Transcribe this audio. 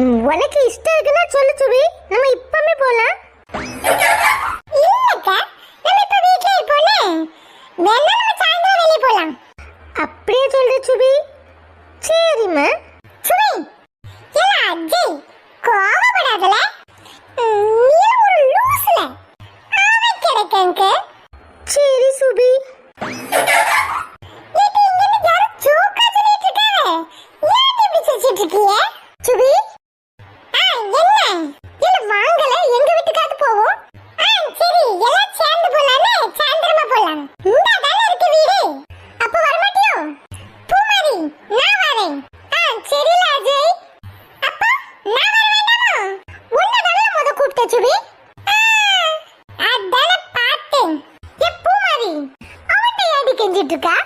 உனக்கு இஷ்டம் இருக்குன்னா சொல்லு சுபி, நம்ம இப்பவே போலாம். இல்லக்கா, நம்ம இப்ப வீட்ல இருப்போம்ல, வேணா நம்ம சாயந்தரம் வெளிய போலாம். அப்படியே சொல்ற சுபி. சரிம்மா. சுபி, ஏல அஜய், கோவப்படாதல. நீ ஒரு லூசுல. அவன் கிடைக்கங்க. சரி சுபி. ஏடி இங்க யாரோ ஜோக்கா சொல்லிட்டு இருக்காங்க. ஏன் இப்படி சிரிச்சிட்டு இருக்கீங்க? சுபி, என்ன? இல்ல வாங்கல, எங்க வீட்டுக்காவது போவோம். சரி, எல்லாம் சேர்ந்து போலானே, சாயந்தரமா போலாம். இந்த தான இருக்கு வீடு. அப்ப வர மாட்டியோ? பூமாரி, நான் வரேன். சரில அஜய். அப்ப நான் வர வேண்டாமா? உன்னதான முத கூப்பிட்ட சுபி. அதான பார்த்தேன். ஏ பூமாரி, அவன்ட்ட ஏடி கெஞ்சிட்டு இருக்கா?